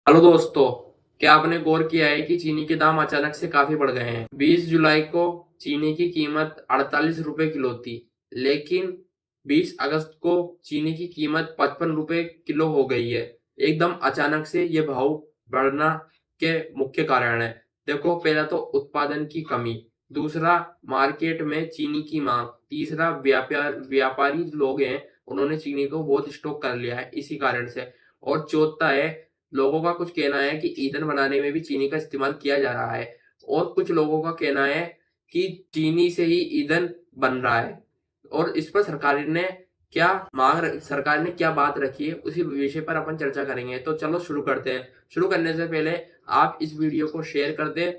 Hello दोस्तों, क्या आपने गौर किया है कि चीनी के दाम अचानक से काफी बढ़ गए हैं। 20 जुलाई को चीनी की कीमत 48 रुपए किलो थी, लेकिन 20 अगस्त को चीनी की कीमत 55 रुपए किलो हो गई है। एकदम अचानक से ये भाव बढ़ना के मुख्य कारण है। देखो, पहला तो उत्पादन की कमी, दूसरा मार्केट में चीनी की मांग, तीसरा व्यापारी लोग हैं, उन्होंने चीनी को बहुत स्टॉक कर लिया है इसी कारण से, और चौथा है लोगों का कुछ कहना है कि ईंधन बनाने में भी चीनी का इस्तेमाल किया जा रहा है, और कुछ लोगों का कहना है कि चीनी से ही ईंधन बन रहा है। और इस पर सरकार ने क्या बात रखी है, उसी विषय पर अपन चर्चा करेंगे। तो चलो शुरू करते हैं। शुरू करने से पहले आप इस वीडियो को शेयर कर दें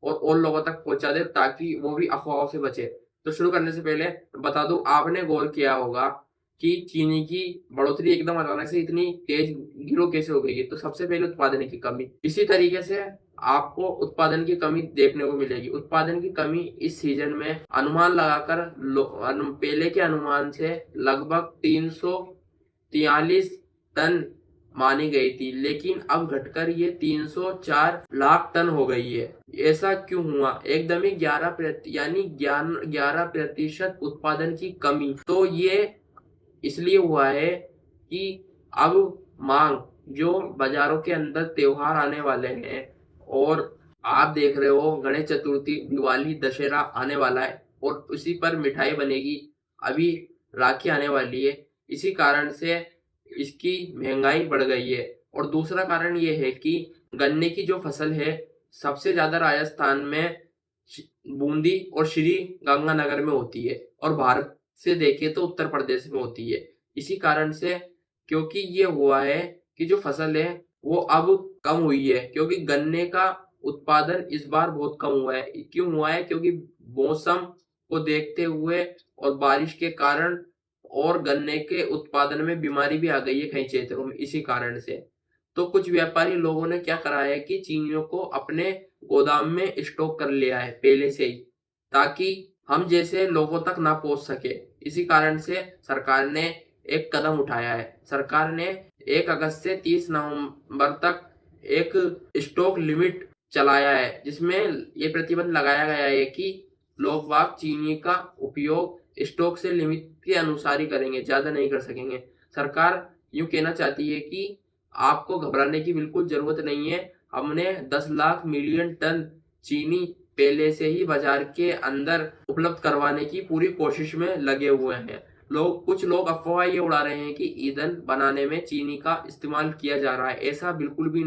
और लोगों तक पहुंचा दें, ताकि वो भी अफवाहों से बचे। तो शुरू करने से पहले बता दूं, आपने गौर किया होगा कि चीनी की बढ़ोतरी एकदम अचानक से इतनी तेज गिरो कैसे हो गई है। तो सबसे पहले उत्पादन की कमी, इसी तरीके से आपको उत्पादन की कमी देखने को मिलेगी। उत्पादन की कमी इस सीजन में अनुमान लगाकर पहले के अनुमान से लगभग 343 टन मानी गई थी, लेकिन अब घटकर ये 304 लाख टन हो गई है। ऐसा क्यों हुआ? एकदम ही 11% उत्पादन की कमी। तो ये इसलिए हुआ है कि अब मांग, जो बाजारों के अंदर त्योहार आने वाले हैं, और आप देख रहे हो गणेश चतुर्थी, दिवाली, दशहरा आने वाला है, और उसी पर मिठाई बनेगी। अभी राखी आने वाली है, इसी कारण से इसकी महंगाई बढ़ गई है। और दूसरा कारण ये है कि गन्ने की जो फसल है, सबसे ज्यादा राजस्थान में बूंदी और श्री गंगानगर में होती है, और भारत से देखें तो उत्तर प्रदेश में होती है। इसी कारण से, क्योंकि ये हुआ है कि जो फसल है वो अब कम हुई है, क्योंकि गन्ने का उत्पादन इस बार बहुत कम हुआ है। क्यों हुआ है? क्योंकि मौसम को देखते हुए और बारिश के कारण, और गन्ने के उत्पादन में बीमारी भी आ गई है कई क्षेत्रों में, इसी कारण से। तो कुछ व्यापारी लोगों ने क्या करा है कि चीनियों को अपने गोदाम में स्टॉक कर लिया है पहले से ही, ताकि हम जैसे लोगों तक ना पहुंच सके। इसी कारण से सरकार ने एक कदम उठाया है। सरकार ने 1 अगस्त से 30 नवंबर तक एक स्टॉक लिमिट चलाया है, जिसमें ये प्रतिबंध लगाया गया है कि लोग बाग चीनी का उपयोग स्टॉक से लिमिट के अनुसार ही करेंगे, ज्यादा नहीं कर सकेंगे। सरकार यूं कहना चाहती है कि आपको घबराने की बिल्कुल जरूरत नहीं है। हमने 10 लाख मिलियन टन चीनी पहले से ही बाजार के अंदर उपलब्ध करवाने की पूरी कोशिश में लगे हुए हैं। कुछ लोग अफवाह ये उड़ा रहे हैं कि ईंधन बनाने में चीनी का इस्तेमाल किया जा रहा है। ऐसा बिल्कुल भी